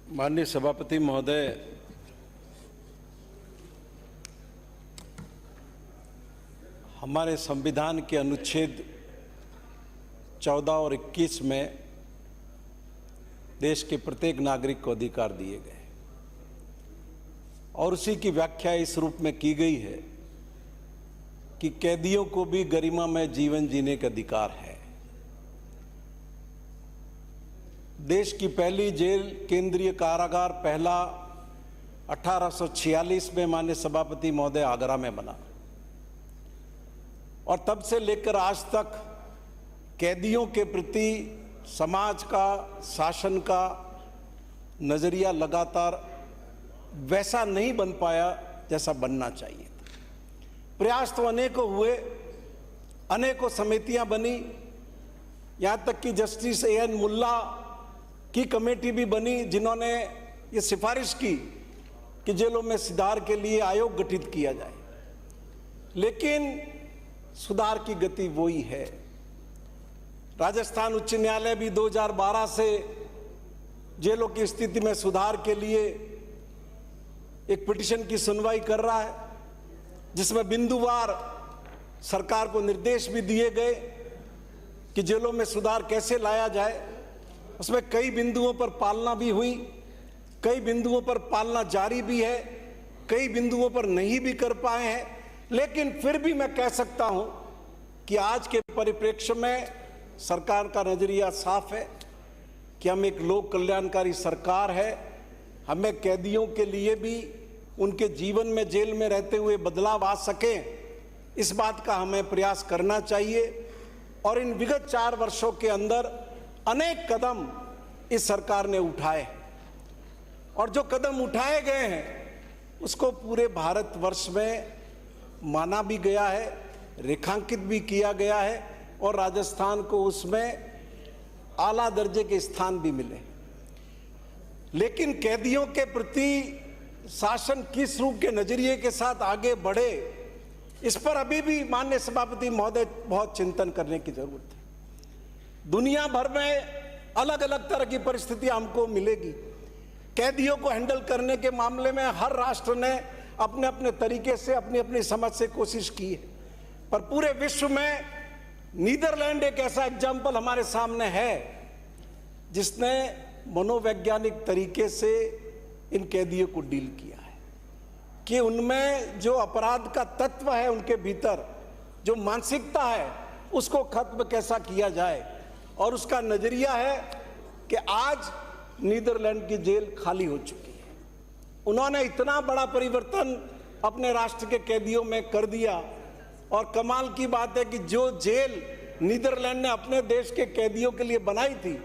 माननीय सभापति महोदय, हमारे संविधान के अनुच्छेद 14 और 21 में देश के प्रत्येक नागरिक को अधिकार दिए गए और उसी की व्याख्या इस रूप में की गई है कि कैदियों को भी गरिमामय जीवन जीने का अधिकार है। देश की पहली जेल केंद्रीय कारागार पहला 1846 में माननीय सभापति महोदय आगरा में बना और तब से लेकर आज तक कैदियों के प्रति समाज का, शासन का नजरिया लगातार वैसा नहीं बन पाया जैसा बनना चाहिए था। प्रयास तो अनेकों हुए, अनेकों समितियां बनी, यहां तक कि जस्टिस ए.एन. मुल्ला की कमेटी भी बनी जिन्होंने ये सिफारिश की कि जेलों में सुधार के लिए आयोग गठित किया जाए, लेकिन सुधार की गति वही है। राजस्थान उच्च न्यायालय भी 2012 से जेलों की स्थिति में सुधार के लिए एक पिटीशन की सुनवाई कर रहा है, जिसमें बिंदुवार सरकार को निर्देश भी दिए गए कि जेलों में सुधार कैसे लाया जाए। उसमें कई बिंदुओं पर पालना भी हुई, कई बिंदुओं पर पालना जारी भी है, कई बिंदुओं पर नहीं भी कर पाए हैं, लेकिन फिर भी मैं कह सकता हूं कि आज के परिप्रेक्ष्य में सरकार का नजरिया साफ है कि हम एक लोक कल्याणकारी सरकार है। हमें कैदियों के लिए भी उनके जीवन में जेल में रहते हुए बदलाव आ सके, इस बात का हमें प्रयास करना चाहिए। और इन विगत 4 वर्षों के अंदर अनेक कदम इस सरकार ने उठाए और जो कदम उठाए गए हैं उसको पूरे भारतवर्ष में माना भी गया है, रेखांकित भी किया गया है और राजस्थान को उसमें आला दर्जे के स्थान भी मिले। लेकिन कैदियों के प्रति शासन किस रूप के नजरिए के साथ आगे बढ़े, इस पर अभी भी माननीय सभापति महोदय बहुत चिंतन करने की जरूरत है। दुनिया भर में अलग अलग तरह की परिस्थितियां हमको मिलेगी। कैदियों को हैंडल करने के मामले में हर राष्ट्र ने अपने अपने तरीके से अपनी अपनी समझ से कोशिश की है, पर पूरे विश्व में नीदरलैंड एक ऐसा एग्जाम्पल हमारे सामने है जिसने मनोवैज्ञानिक तरीके से इन कैदियों को डील किया है कि उनमें जो अपराध का तत्व है, उनके भीतर जो मानसिकता है, उसको खत्म कैसा किया जाए। और उसका नजरिया है कि आज नीदरलैंड की जेल खाली हो चुकी है। उन्होंने इतना बड़ा परिवर्तन अपने राष्ट्र के कैदियों में कर दिया और कमाल की बात है कि जो जेल नीदरलैंड ने अपने देश के कैदियों के लिए बनाई थी,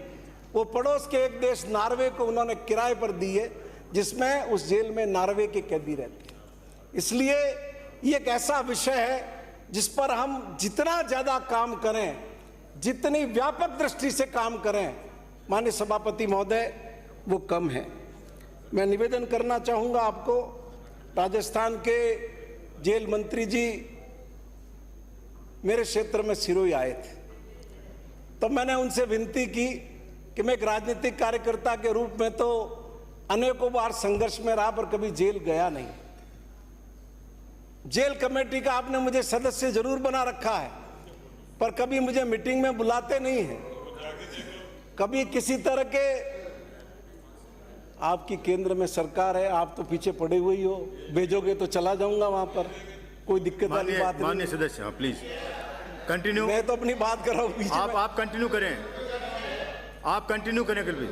वो पड़ोस के एक देश नॉर्वे को उन्होंने किराए पर दी है, जिसमें उस जेल में नॉर्वे के कैदी रहते हैं। इसलिए ये एक ऐसा विषय है जिस पर हम जितना ज्यादा काम करें, जितनी व्यापक दृष्टि से काम करें, माननीय सभापति महोदय, वो कम है। मैं निवेदन करना चाहूँगा आपको, राजस्थान के जेल मंत्री जी मेरे क्षेत्र में सिरोही आए थे, तो मैंने उनसे विनती की कि मैं एक राजनीतिक कार्यकर्ता के रूप में तो अनेकों बार संघर्ष में रहा, पर कभी जेल गया नहीं। जेल कमेटी का आपने मुझे सदस्य जरूर बना रखा है, पर कभी मुझे मीटिंग में बुलाते नहीं हैं। कभी किसी तरह के, आपकी केंद्र में सरकार है, आप तो पीछे पड़े हुए ही हो, भेजोगे तो चला जाऊंगा वहां पर, कोई दिक्कत वाली बात नहीं। माननीय सदस्य प्लीज कंटिन्यू। मैं तो अपनी बात कर रहा हूं, आप कंटिन्यू करें, आप कंटिन्यू करें कल भी।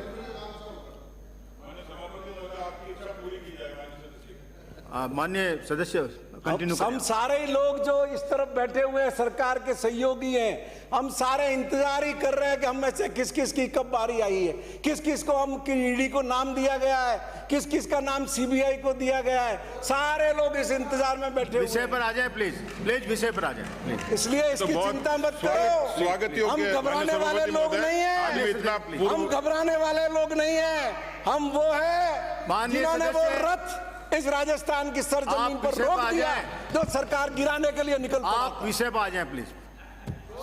माननीय सदस्य कंटिन्यू करें। हम सारे लोग जो इस तरफ बैठे हुए हैं सरकार के सहयोगी हैं, हम सारे इंतजार ही कर रहे हैं कि हम में से किस किस की कब बारी आई है, किस किस को हम ईडी को नाम दिया गया है, किस किस का नाम सीबीआई को दिया गया है। सारे लोग इस इंतजार में बैठे हुए। विषय पर आ जाए प्लीज, प्लीज विषय पर आ जाए। इसलिए इसकी चिंता मत करो, हम घबराने वाले लोग नहीं हैं, हम घबराने वाले लोग नहीं हैं। हम वो है जिन्होंने वो रथ इस राजस्थान की सरजमीन पर रोक दिया जो सरकार गिराने के लिए निकल पड़ा। आप विषय पर आ जाएं प्लीज,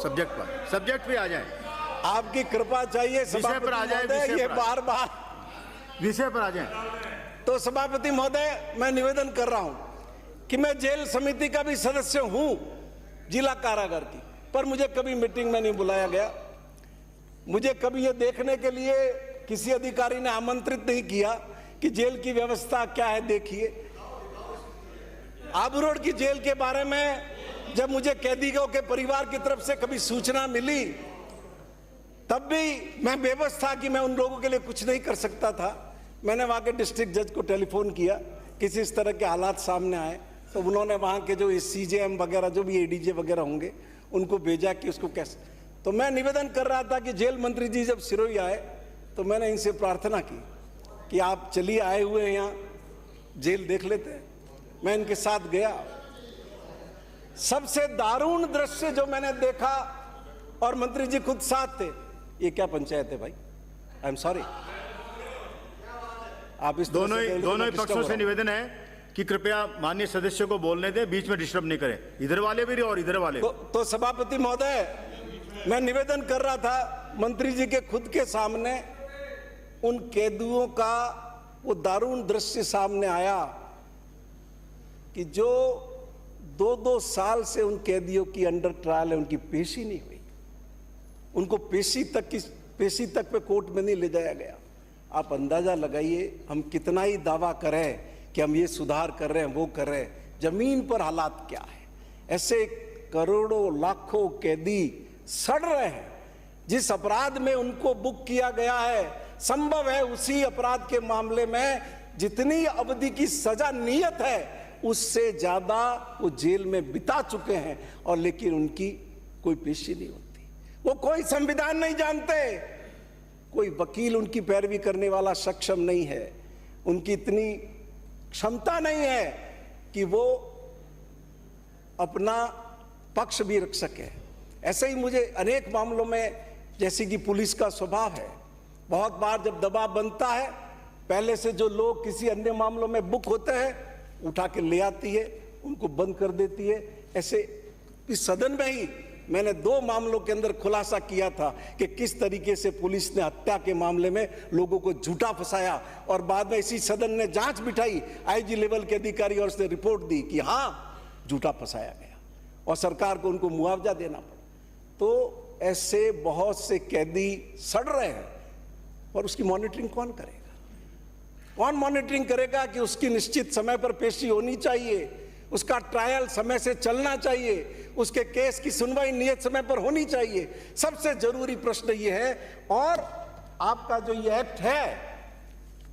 सब्जेक्ट पर, सब्जेक्ट पे आ जाएं। आपकी कृपा चाहिए, विषय पर आ जाए। ये बार बार विषय पर आ जाएं। तो सभापति महोदय, मैं निवेदन कर रहा हूं कि मैं जेल समिति का भी सदस्य हूं जिला कारागार की, पर मुझे कभी मीटिंग में नहीं बुलाया गया। मुझे कभी ये देखने के लिए किसी अधिकारी ने आमंत्रित नहीं किया कि जेल की व्यवस्था क्या है देखिए। आबू रोड की जेल के बारे में जब मुझे कैदियों के परिवार की तरफ से कभी सूचना मिली, तब भी मैं बेबस था कि मैं उन लोगों के लिए कुछ नहीं कर सकता था। मैंने वहाँ के डिस्ट्रिक्ट जज को टेलीफोन किया, किसी इस तरह के हालात सामने आए, तो उन्होंने वहाँ के जो सीजेएम वगैरह जो भी एडीजे वगैरह होंगे उनको भेजा कि उसको कैसे। तो मैं निवेदन कर रहा था कि जेल मंत्री जी जब सिरोही आए तो मैंने इनसे प्रार्थना की कि आप चलिए, आए हुए हैं यहाँ, जेल देख लेते हैं। मैं इनके साथ गया। सबसे दारुण दृश्य जो मैंने देखा, और मंत्री जी खुद साथ थे, ये क्या पंचायत है भाई? I am sorry. आप इस दोनों ही पक्षों से निवेदन है कि कृपया माननीय सदस्य को बोलने दें, बीच में डिस्टर्ब नहीं करें, इधर वाले भी और इधर वाले। तो सभापति महोदय, मैं निवेदन कर रहा था मंत्री जी के खुद के सामने, उन कैदियों का वो दारुण दृश्य सामने आया कि जो 2-2 साल से उन कैदियों की अंडर ट्रायल है, उनकी पेशी नहीं हुई, उनको पेशी तक पे कोर्ट में नहीं ले जाया गया। आप अंदाजा लगाइए, हम कितना ही दावा करें कि हम ये सुधार कर रहे हैं, वो कर रहे हैं, जमीन पर हालात क्या है। ऐसे करोड़ों लाखों कैदी सड़ रहे हैं। जिस अपराध में उनको बुक किया गया है, संभव है उसी अपराध के मामले में जितनी अवधि की सजा नियत है उससे ज्यादा वो जेल में बिता चुके हैं, और लेकिन उनकी कोई पेशी नहीं होती। वो कोई संविधान नहीं जानते, कोई वकील उनकी पैरवी करने वाला सक्षम नहीं है, उनकी इतनी क्षमता नहीं है कि वो अपना पक्ष भी रख सके। ऐसे ही मुझे अनेक मामलों में, जैसे कि पुलिस का स्वभाव है, बहुत बार जब दबाव बनता है, पहले से जो लोग किसी अन्य मामलों में बुक होते हैं उठा के ले आती है, उनको बंद कर देती है। ऐसे इस सदन में ही मैंने 2 मामलों के अंदर खुलासा किया था कि किस तरीके से पुलिस ने हत्या के मामले में लोगों को झूठा फंसाया, और बाद में इसी सदन ने जांच बिठाई, आईजी लेवल के अधिकारी, और उसने रिपोर्ट दी कि हाँ झूठा फंसाया गया, और सरकार को उनको मुआवजा देना पड़ा। तो ऐसे बहुत से कैदी सड़ रहे हैं, और उसकी मॉनिटरिंग कौन करेगा? कौन मॉनिटरिंग करेगा कि उसकी निश्चित समय पर पेशी होनी चाहिए, उसका ट्रायल समय से चलना चाहिए, उसके केस की सुनवाई नियत समय पर होनी चाहिए। सबसे जरूरी प्रश्न ये है, और आपका जो ये एक्ट है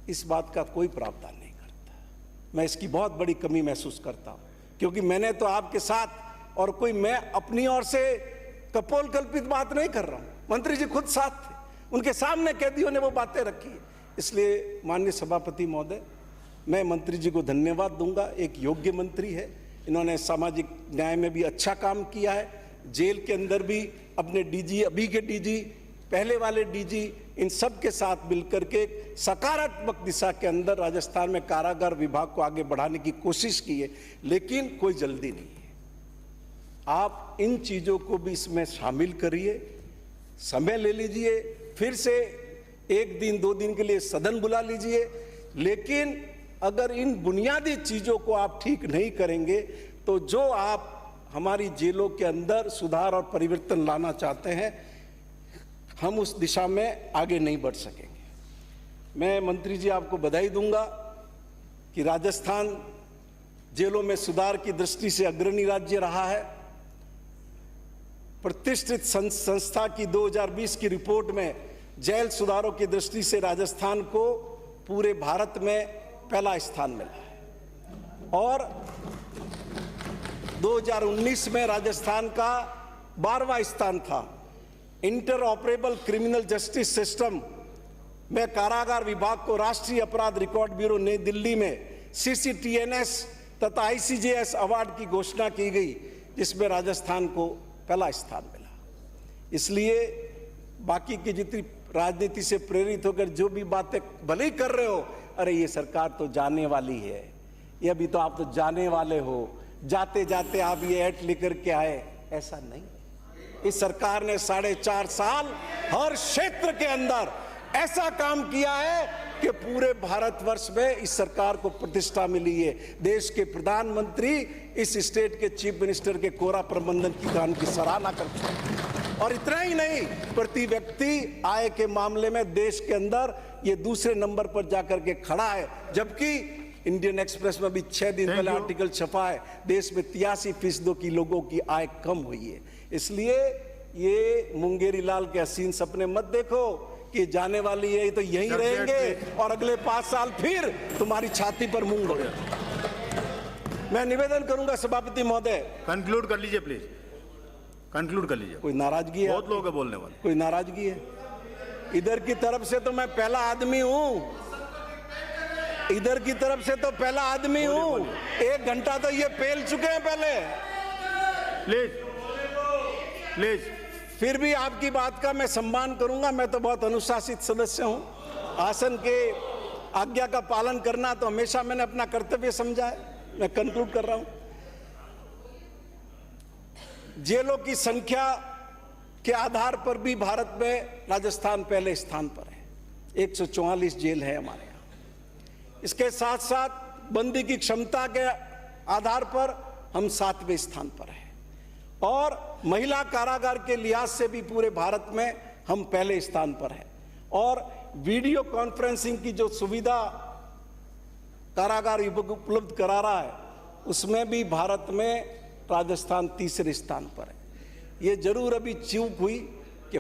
इस बात का कोई प्रावधान नहीं करता। मैं इसकी बहुत बड़ी कमी महसूस करता हूं, क्योंकि मैंने तो आपके साथ, और कोई मैं अपनी ओर से कपोल कल्पित बात नहीं कर रहा हूं, मंत्री जी खुद साथ थे, उनके सामने कैदियों ने वो बातें रखी। इसलिए माननीय सभापति महोदय, मैं मंत्री जी को धन्यवाद दूंगा, एक योग्य मंत्री है, इन्होंने सामाजिक न्याय में भी अच्छा काम किया है, जेल के अंदर भी अपने डीजी, अभी के डीजी, पहले वाले डीजी, इन सब के साथ मिलकर के सकारात्मक दिशा के अंदर राजस्थान में कारागार विभाग को आगे बढ़ाने की कोशिश की है, लेकिन कोई जल्दी नहीं है। आप इन चीजों को भी इसमें शामिल करिए, समय ले लीजिए, फिर से 1 दिन 2 दिन के लिए सदन बुला लीजिए, लेकिन अगर इन बुनियादी चीजों को आप ठीक नहीं करेंगे तो जो आप हमारी जेलों के अंदर सुधार और परिवर्तन लाना चाहते हैं, हम उस दिशा में आगे नहीं बढ़ सकेंगे। मैं मंत्री जी आपको बधाई दूंगा कि राजस्थान जेलों में सुधार की दृष्टि से अग्रणी राज्य रहा है। प्रतिष्ठित संस्था की 2020 की रिपोर्ट में जेल सुधारों की दृष्टि से राजस्थान को पूरे भारत में पहला स्थान मिला है, और 2019 में राजस्थान का 12वां स्थान था। Inter operable criminal justice system में कारागार विभाग को राष्ट्रीय अपराध रिकॉर्ड ब्यूरो नई दिल्ली में CCTNS तथा ICJS अवार्ड की घोषणा की गई, जिसमें राजस्थान को पहला स्थान मिला। इसलिए बाकी की जितनी राजनीति से प्रेरित होकर जो भी बातें भले ही कर रहे हो, अरे ये सरकार तो जाने वाली है, ये अभी तो आप तो जाने वाले हो, जाते जाते आप ये एक्ट लेकर के आए, ऐसा नहीं। इस सरकार ने 4.5 साल हर क्षेत्र के अंदर ऐसा काम किया है कि पूरे भारतवर्ष में इस सरकार को प्रतिष्ठा मिली है। देश के प्रधानमंत्री इस स्टेट के चीफ मिनिस्टर के कोरा प्रबंधन की काम की सराहना करते हैं। और इतना ही नहीं, प्रति व्यक्ति आय के मामले में देश के अंदर ये दूसरे नंबर पर जाकर के खड़ा है, जबकि इंडियन एक्सप्रेस में भी 6 दिन पहले आर्टिकल छपा है, देश में 83% की लोगों की आय कम हुई है। इसलिए ये मुंगेरी लाल के हसीन सपने मत देखो कि जाने वाली है, तो यहीं रहेंगे और अगले 5 साल फिर तुम्हारी छाती पर मूंग होगा। मैं निवेदन करूंगा सभापति महोदय, कंक्लूड कर लीजिए प्लीज, कंक्लूड कर लीजिए। कोई नाराजगी है? बहुत लोग हैं बोलने वाले। कोई नाराजगी है? इधर की तरफ से तो मैं पहला आदमी हूं, इधर की तरफ से तो पहला आदमी हूं। 1 घंटा तो ये पेल चुके हैं पहले। प्लीज प्लीज, फिर भी आपकी बात का मैं सम्मान करूंगा। मैं तो बहुत अनुशासित सदस्य हूं। आसन के आज्ञा का पालन करना तो हमेशा मैंने अपना कर्तव्य समझा है। मैं कंक्लूड कर रहा हूं। जेलों की संख्या के आधार पर भी भारत में राजस्थान पहले स्थान पर है। 144 जेल है हमारे यहाँ। इसके साथ साथ बंदी की क्षमता के आधार पर हम 7वें स्थान पर हैं और महिला कारागार के लिहाज से भी पूरे भारत में हम पहले स्थान पर हैं। और वीडियो कॉन्फ्रेंसिंग की जो सुविधा कारागार उपलब्ध करा रहा है, उसमें भी भारत में राजस्थान 3रे स्थान पर है। ये जरूर अभी चूक हुई कि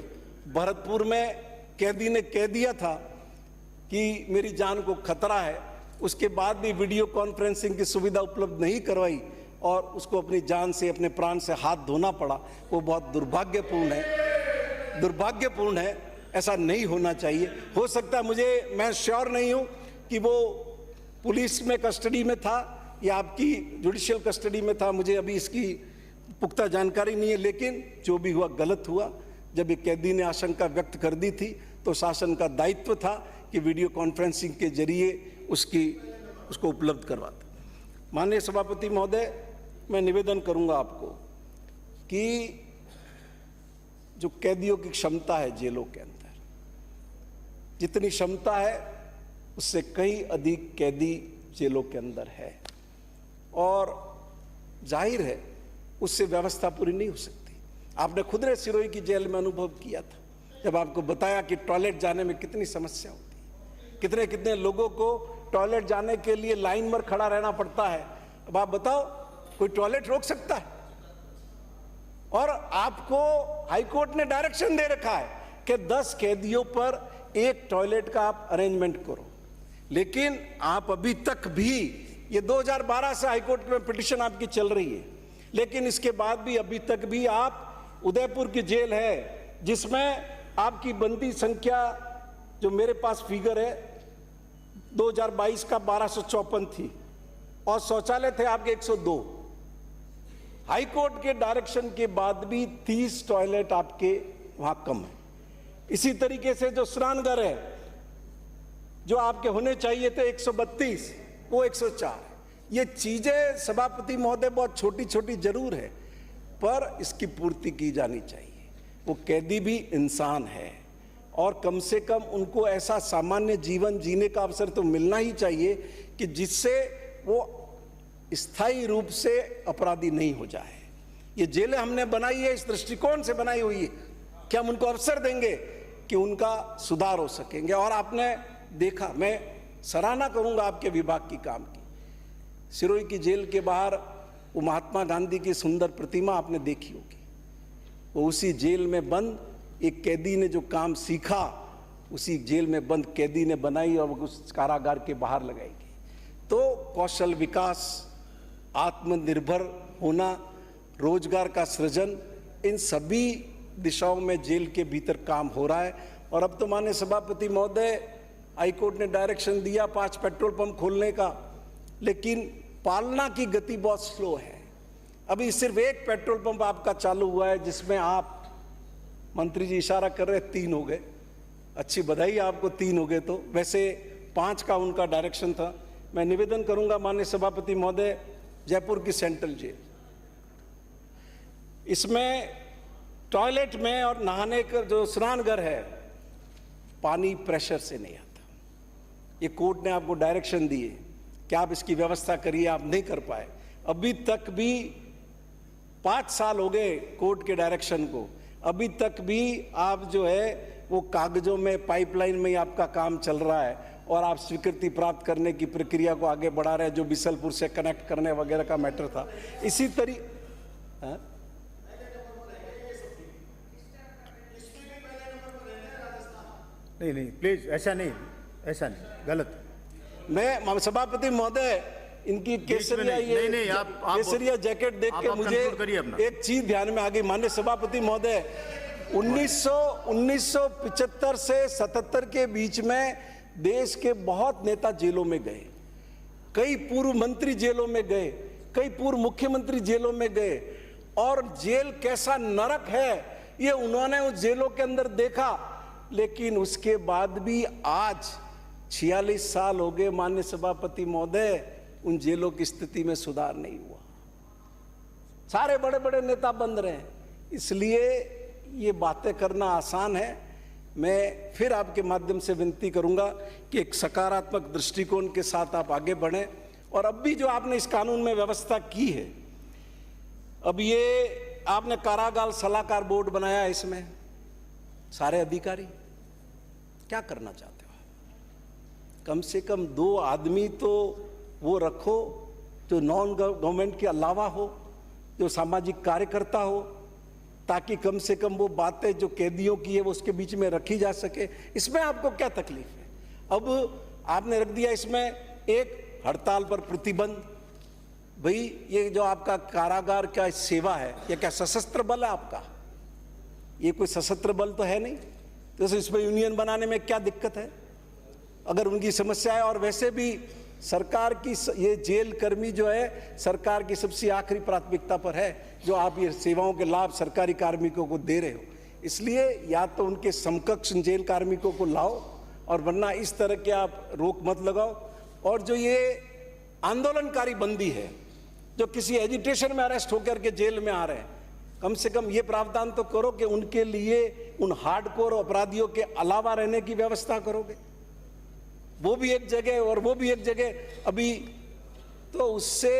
भरतपुर में कैदी ने कह दिया था कि मेरी जान को खतरा है, उसके बाद भी वीडियो कॉन्फ्रेंसिंग की सुविधा उपलब्ध नहीं करवाई और उसको अपनी जान से, अपने प्राण से हाथ धोना पड़ा। वो बहुत दुर्भाग्यपूर्ण है, दुर्भाग्यपूर्ण है। ऐसा नहीं होना चाहिए। हो सकता है, मैं श्योर नहीं हूं कि वो पुलिस में कस्टडी में था या आपकी जुडिशियल कस्टडी में था, मुझे अभी इसकी पुख्ता जानकारी नहीं है। लेकिन जो भी हुआ गलत हुआ। जब एक कैदी ने आशंका व्यक्त कर दी थी तो शासन का दायित्व था कि वीडियो कॉन्फ्रेंसिंग के जरिए उसको उपलब्ध करवाता। माननीय सभापति महोदय, मैं निवेदन करूंगा आपको कि जो कैदियों की क्षमता है जेलों के अंदर, जितनी क्षमता है उससे कहीं अधिक कैदी जेलों के अंदर है और जाहिर है उससे व्यवस्था पूरी नहीं हो सकती। आपने खुद ने सिरोही की जेल में अनुभव किया था, जब आपको बताया कि टॉयलेट जाने में कितनी समस्या होती है, कितने कितने लोगों को टॉयलेट जाने के लिए लाइन में खड़ा रहना पड़ता है। अब आप बताओ, कोई टॉयलेट रोक सकता है? और आपको हाईकोर्ट ने डायरेक्शन दे रखा है कि 10 कैदियों पर 1 टॉयलेट का आप अरेंजमेंट करो। लेकिन आप अभी तक भी, ये 2012 से हाईकोर्ट में पिटीशन आपकी चल रही है, लेकिन इसके बाद भी अभी तक भी आप, उदयपुर की जेल है जिसमें आपकी बंदी संख्या, जो मेरे पास फिगर है 2022 का 1254 थी और शौचालय थे आपके 102। हाईकोर्ट के डायरेक्शन के बाद भी 30 टॉयलेट आपके वहां कम है। इसी तरीके से जो स्नानघर है, जो आपके होने चाहिए थे 132, वो 104। ये चीजें सभापति महोदय बहुत छोटी छोटी जरूर है, पर इसकी पूर्ति की जानी चाहिए। वो कैदी भी इंसान है और कम से कम उनको ऐसा सामान्य जीवन जीने का अवसर तो मिलना ही चाहिए कि जिससे वो स्थायी रूप से अपराधी नहीं हो जाए। ये जेलें हमने बनाई है, इस दृष्टिकोण से बनाई हुई है कि हम उनको अवसर देंगे कि उनका सुधार हो सकेंगे। और आपने देखा, मैं सराहना करूंगा आपके विभाग की काम की। सिरोही की जेल के बाहर वो महात्मा गांधी की सुंदर प्रतिमा आपने देखी होगी। वो उसी जेल में बंद एक कैदी ने जो काम सीखा, उसी जेल में बंद कैदी ने बनाई और उस कारागार के बाहर लगाई गई। तो कौशल विकास, आत्मनिर्भर होना, रोजगार का सृजन, इन सभी दिशाओं में जेल के भीतर काम हो रहा है। और अब तो माननीय सभापति महोदय, हाईकोर्ट ने डायरेक्शन दिया 5 पेट्रोल पंप खोलने का, लेकिन पालना की गति बहुत स्लो है। अभी सिर्फ 1 पेट्रोल पंप आपका चालू हुआ है, जिसमें आप, मंत्री जी इशारा कर रहे 3 हो गए। अच्छी बधाई आपको, 3 हो गए। तो वैसे 5 का उनका डायरेक्शन था। मैं निवेदन करूंगा माननीय सभापति महोदय, जयपुर की सेंट्रल जेल, इसमें टॉयलेट में और नहाने का जो स्नानघर है, पानी प्रेशर से नहीं आता। ये कोर्ट ने आपको डायरेक्शन दिए कि आप इसकी व्यवस्था करिए, आप नहीं कर पाए। अभी तक भी 5 साल हो गए कोर्ट के डायरेक्शन को, अभी तक भी आप जो है वो कागजों में, पाइपलाइन में ही आपका काम चल रहा है और आप स्वीकृति प्राप्त करने की प्रक्रिया को आगे बढ़ा रहे हैं, जो बिसलपुर से कनेक्ट करने वगैरह का मैटर था। इसी तरीके नहीं प्लीज, ऐसा नहीं, गलत। मैं सभापति महोदय, इनकी केसरिया नहीं, आप केसरिया जैकेट देख के मुझे एक चीज ध्यान में आ गई। माननीय सभापति महोदय, 1975 से 77 के बीच में देश के बहुत नेता जेलों में गए, कई पूर्व मंत्री जेलों में गए, कई पूर्व मुख्यमंत्री जेलों में गए, और जेल कैसा नरक है ये उन्होंने उस जेलों के अंदर देखा। लेकिन उसके बाद भी आज 46 साल हो गए माननीय सभापति महोदय, उन जेलों की स्थिति में सुधार नहीं हुआ। सारे बड़े बड़े नेता बंद रहे। इसलिए ये बातें करना आसान है। मैं फिर आपके माध्यम से विनती करूंगा कि एक सकारात्मक दृष्टिकोण के साथ आप आगे बढ़ें। और अब भी जो आपने इस कानून में व्यवस्था की है, अब ये आपने कारागार सलाहकार बोर्ड बनाया है, इसमें सारे अधिकारी क्या करना चाहते हो? कम से कम 2 आदमी तो वो रखो जो नॉन गवर्नमेंट के अलावा हो, जो सामाजिक कार्यकर्ता हो, ताकि कम से कम वो बातें जो कैदियों की है वो उसके बीच में रखी जा सके। इसमें आपको क्या तकलीफ है? अब आपने रख दिया इसमें एक हड़ताल पर प्रतिबंध। भाई ये जो आपका कारागार का सेवा है, ये क्या सशस्त्र बल है आपका? ये कोई सशस्त्र बल तो है नहीं, तो इसमें यूनियन बनाने में क्या दिक्कत है अगर उनकी समस्या है? और वैसे भी सरकार की ये जेल कर्मी जो है सरकार की सबसे आखिरी प्राथमिकता पर है, जो आप ये सेवाओं के लाभ सरकारी कार्मिकों को दे रहे हो। इसलिए या तो उनके समकक्ष जेल कार्मिकों को लाओ, और वरना इस तरह के आप रोक मत लगाओ। और जो ये आंदोलनकारी बंदी है, जो किसी एजिटेशन में अरेस्ट होकर के जेल में आ रहे हैं, कम से कम ये प्रावधान तो करो कि उनके लिए उन हार्डकोर अपराधियों के अलावा रहने की व्यवस्था करोगे। वो भी एक जगह और वो भी एक जगह। अभी तो उससे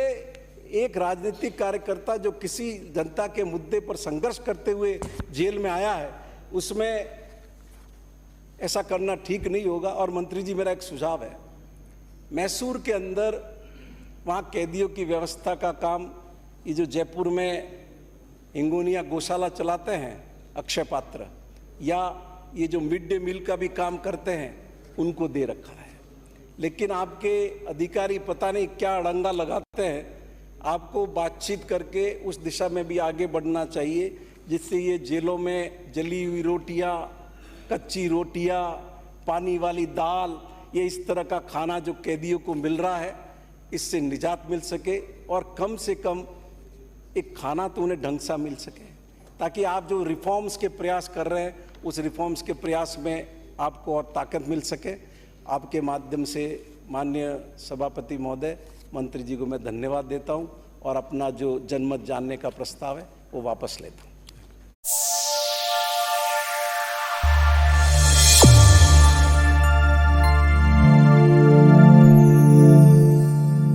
एक राजनीतिक कार्यकर्ता जो किसी जनता के मुद्दे पर संघर्ष करते हुए जेल में आया है, उसमें ऐसा करना ठीक नहीं होगा। और मंत्री जी, मेरा एक सुझाव है, मैसूर के अंदर वहाँ कैदियों की व्यवस्था का काम, ये जो जयपुर में हिंगोनिया गौशाला चलाते हैं अक्षय पात्र, या ये जो मिड डे मील का भी काम करते हैं, उनको दे रखा है। लेकिन आपके अधिकारी पता नहीं क्या अड़ंगा लगाते हैं। आपको बातचीत करके उस दिशा में भी आगे बढ़ना चाहिए, जिससे ये जेलों में जली हुई रोटियां, कच्ची रोटियां, पानी वाली दाल, ये इस तरह का खाना जो कैदियों को मिल रहा है, इससे निजात मिल सके। और कम से कम एक खाना तो उन्हें ढंग सा मिल सके, ताकि आप जो रिफॉर्म्स के प्रयास कर रहे हैं, उस रिफॉर्म्स के प्रयास में आपको और ताकत मिल सके। आपके माध्यम से माननीय सभापति महोदय, मंत्री जी को मैं धन्यवाद देता हूं और अपना जो जनमत जानने का प्रस्ताव है वो वापस लेता हूं।